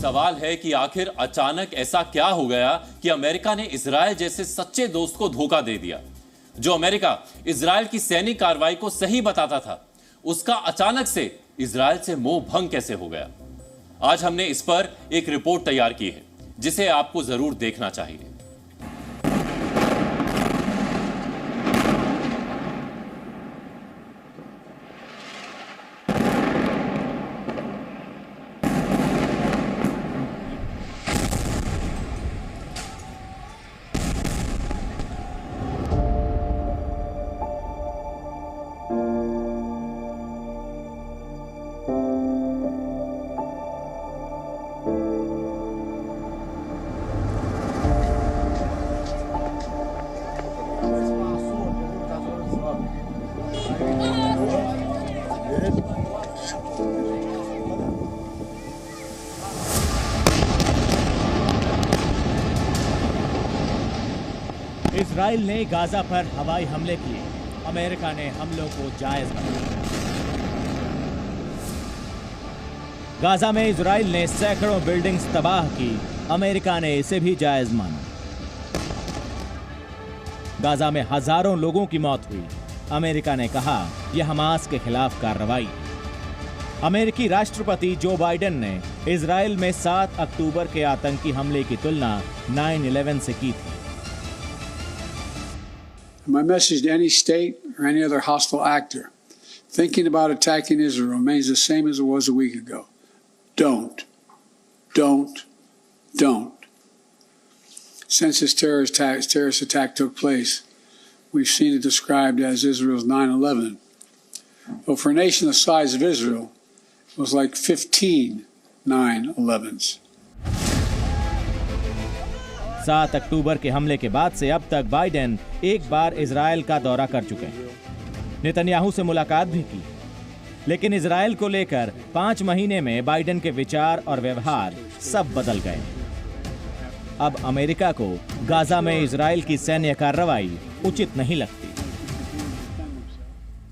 सवाल है कि आखिर अचानक ऐसा क्या हो गया कि अमेरिका ने इजराइल जैसे सच्चे दोस्त को धोखा दे दिया। जो अमेरिका इजराइल की सैनिक कार्रवाई को सही बताता था, उसका अचानक से इजराइल से मोह भंग कैसे हो गया। आज हमने इस पर एक रिपोर्ट तैयार की है, जिसे आपको जरूर देखना चाहिए। इजराइल ने गाजा पर हवाई हमले किए, अमेरिका ने हमलों को जायज बनाया। गाजा में इजराइल ने सैकड़ों बिल्डिंग्स तबाह की, अमेरिका ने इसे भी जायज माना। गाजा में हजारों लोगों की मौत हुई, अमेरिका ने कहा यह हमास के खिलाफ कार्रवाई। अमेरिकी राष्ट्रपति जो बाइडेन ने इजराइल में 7 अक्टूबर के आतंकी हमले की तुलना 9/11 से की थी। My message to any state or any other hostile actor thinking about attacking Israel remains the same as it was a week ago. Don't. Since this terrorist attack took place, we've seen it described as Israel's 9/11. But for a nation the size of Israel, it was like 15 9/11s. 7 अक्टूबर के हमले के बाद से अब तक Biden एक बार Israel का दौरा कर चुके हैं। नेतन्याहू से मुलाकात भी की, लेकिन इजराइल को लेकर 5 महीने में बाइडेन के विचार और व्यवहार सब बदल गए। अब अमेरिका को गाजा में इजराइल की सैन्य कार्रवाई उचित नहीं लगती।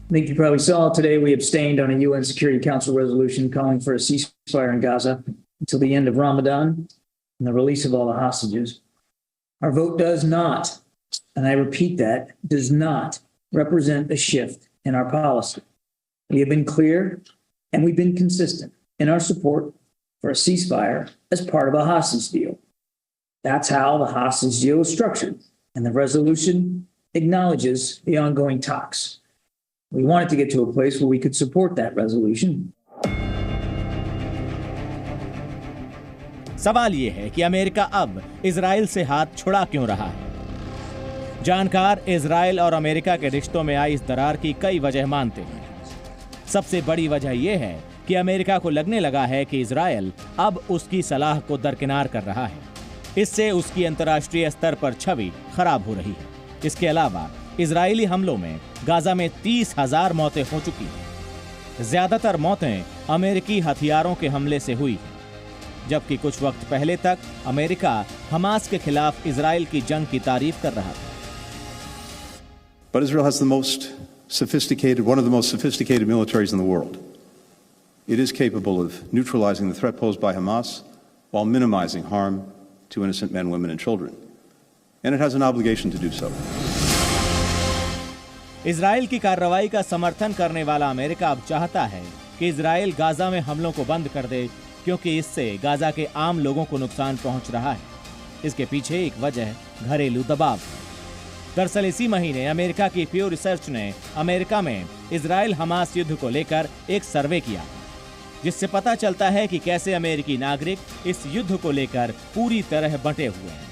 I think you probably saw today we abstained on a UN Security Council resolution calling for a ceasefire in Gaza until the end of Ramadan and the release of all the hostages. Our vote does not, and I repeat that, does not represent a shift in our policy. We have been clear and we've been consistent in our support for a ceasefire as part of a hostage deal. That's how the hostage deal is structured, and the resolution acknowledges the ongoing talks. We wanted to get to a place where we could support that resolution. सवाल यह है कि America अब Israel से हाथ छुड़ा क्यों रहा है। जानकार इजराइल और अमेरिका के रिश्तों में आई इस दरार की कई वजह मानते हैं। सबसे बड़ी वजह यह है कि अमेरिका को लगने लगा है कि इजराइल अब उसकी सलाह को दरकिनार कर रहा है। इससे उसकी अंतर्राष्ट्रीय स्तर पर छवि खराब हो रही है। इसके अलावा इजरायली हमलों में गाजा में 30,000 मौतें हो चुकी हैं। ज्यादातर मौतें अमेरिकी हथियारों के हमले से हुई हैं, जबकि कुछ वक्त पहले तक अमेरिका हमास के खिलाफ इजराइल की जंग की तारीफ कर रहा था। But Israel has one of the most sophisticated militaries in the world. It is capable of neutralizing the threat posed by Hamas while minimizing harm to innocent men, women, and children. And it has an obligation to do so. Israel की कार्रवाई का समर्थन करने वाला America अब चाहता है कि इजराइल गाजा में हमलों को बंद कर दे, क्योंकि इससे गाजा के आम लोगों को नुकसान पहुंच रहा है। इसके पीछे एक वजह घरेलू दबाव है। दरअसल इसी महीने अमेरिका की प्यू रिसर्च ने अमेरिका में इजराइल हमास युद्ध को लेकर एक सर्वे किया, जिससे पता चलता है कि कैसे अमेरिकी नागरिक इस युद्ध को लेकर पूरी तरह बंटे हुए हैं।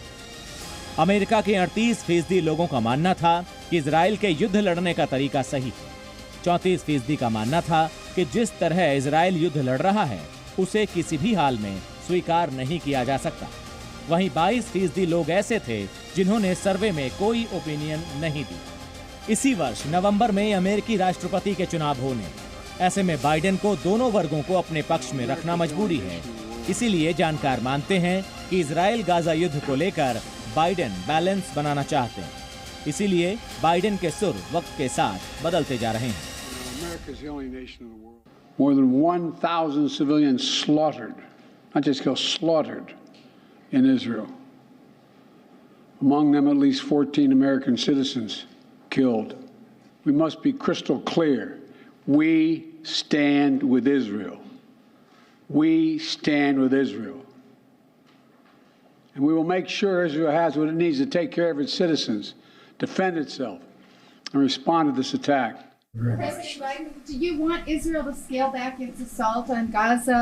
अमेरिका के 38% लोगों का मानना था कि इजराइल के युद्ध लड़ने का तरीका सही है। 34% का मानना था कि जिस तरह इजराइल युद्ध लड़ रहा है उसे किसी भी हाल में स्वीकार नहीं किया जा सकता। वहीं 22% लोग ऐसे थे जिन्होंने सर्वे में कोई ओपिनियन नहीं दी। इसी वर्ष नवंबर में अमेरिकी राष्ट्रपति के चुनाव होने, ऐसे में बाइडेन को दोनों वर्गों को अपने पक्ष में रखना मजबूरी है। इसीलिए जानकार मानते हैं कि इजराइल गाजा युद्ध को लेकर बाइडेन बैलेंस बनाना चाहते हैं। इसीलिए बाइडेन के सुर वक्त के साथ बदलते जा रहे हैं। More than 1,000 civilians slaughtered not just killed, slaughtered in Israel. Among them, at least 14 American citizens killed. We must be crystal clear. We stand with Israel. We stand with Israel. And we will make sure Israel has what it needs to take care of its citizens, defend itself, and respond to this attack. President Biden, do you want Israel to scale back its assault on Gaza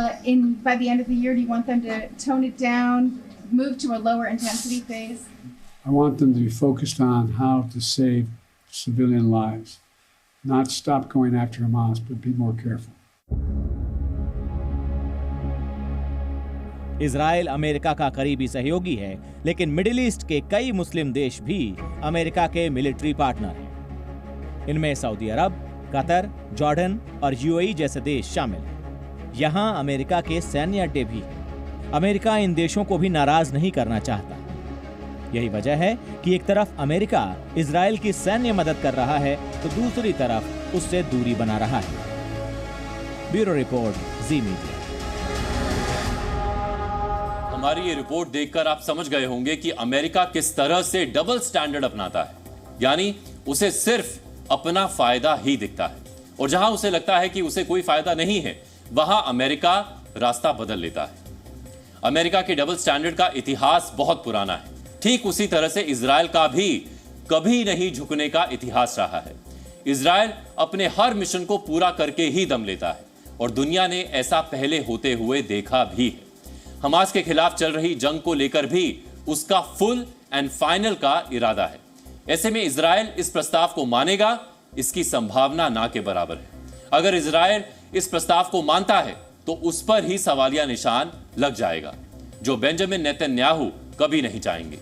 by the end of the year? Do you want them to tone it down, move to a lower intensity phase? I want them to be focused on how to save civilian lives, not stop going after Hamas, but be more careful. Israel America का करीबी सहयोगी है, लेकिन middle east के कई मुस्लिम देश भी America के मिलिट्री पार्टनर हैं। इनमें सऊदी अरब, कतर, जॉर्डन और यूएई जैसे देश शामिल हैं। यहां अमेरिका के सैन्य अड्डे भी हैं। अमेरिका इन देशों को भी नाराज नहीं करना चाहता। यही वजह है कि एक तरफ अमेरिका इजराइल की सैन्य मदद कर रहा है, तो दूसरी तरफ उससे दूरी बना रहा है। ब्यूरो रिपोर्ट, जी मीडिया। हमारी ये रिपोर्ट देखकर आप समझ गए होंगे कि अमेरिका किस तरह से डबल स्टैंडर्ड अपनाता है, यानी उसे सिर्फ अपना फायदा ही दिखता है, और जहां उसे लगता है कि उसे कोई फायदा नहीं है, वहां अमेरिका रास्ता बदल लेता है। अमेरिका के डबल स्टैंडर्ड का इतिहास बहुत पुराना है। ठीक उसी तरह से इजराइल का भी कभी नहीं झुकने का इतिहास रहा है। इजराइल अपने हर मिशन को पूरा करके ही दम लेता है, और दुनिया ने ऐसा पहले होते हुए देखा भी है। हमास के खिलाफ चल रही जंग को लेकर भी उसका फुल एंड फाइनल का इरादा है। ऐसे में इजराइल इस प्रस्ताव को मानेगा, इसकी संभावना ना के बराबर है। अगर इजराइल इस प्रस्ताव को मानता है तो उस पर ही सवालिया निशान लग जाएगा, जो बेंजामिन नेतन्याहू कभी नहीं चाहेंगे।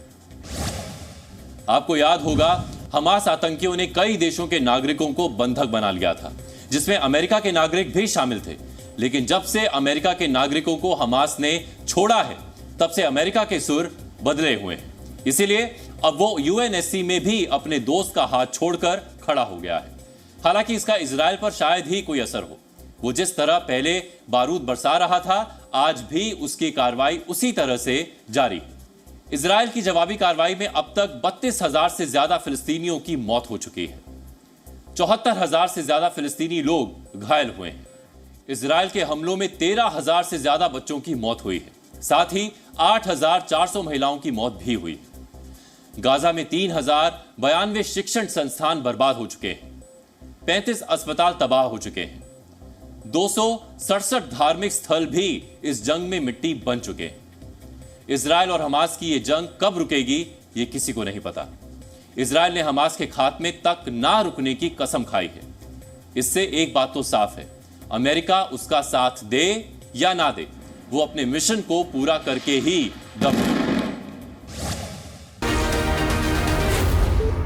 आपको याद होगा, हमास आतंकियों ने कई देशों के नागरिकों को बंधक बना लिया था, जिसमें अमेरिका के नागरिक भी शामिल थे। लेकिन जब से अमेरिका के नागरिकों को हमास ने छोड़ा है, तब से अमेरिका के सुर बदले हुए हैं। इसीलिए अब वो यूएनएससी में भी अपने दोस्त का हाथ छोड़कर खड़ा हो गया है। हालांकि इसका इजराइल पर शायद ही कोई असर हो। वो जिस तरह पहले बारूद बरसा रहा था, आज भी उसकी कार्रवाई उसी तरह से जारी है। इजराइल की जवाबी कार्रवाई में अब तक 32,000 से ज्यादा फिलिस्तीनियों की मौत हो चुकी है। 74,000 से ज्यादा फिलिस्तीनी लोग घायल हुए हैं। इजराइल के हमलों में 13,000 से ज्यादा बच्चों की मौत हुई है। साथ ही 8,400 महिलाओं की मौत भी हुई है। गाजा में 3,092 शिक्षण संस्थान बर्बाद हो चुके हैं। 35 अस्पताल तबाह हो चुके हैं। 267 धार्मिक स्थल भी इस जंग में मिट्टी बन चुके हैं। इजराइल और हमास की यह जंग कब रुकेगी, यह किसी को नहीं पता। इजराइल ने हमास के खात्मे तक ना रुकने की कसम खाई है। इससे एक बात तो साफ है, अमेरिका उसका साथ दे या ना दे, वो अपने मिशन को पूरा करके ही दम लेगा।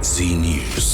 Z News.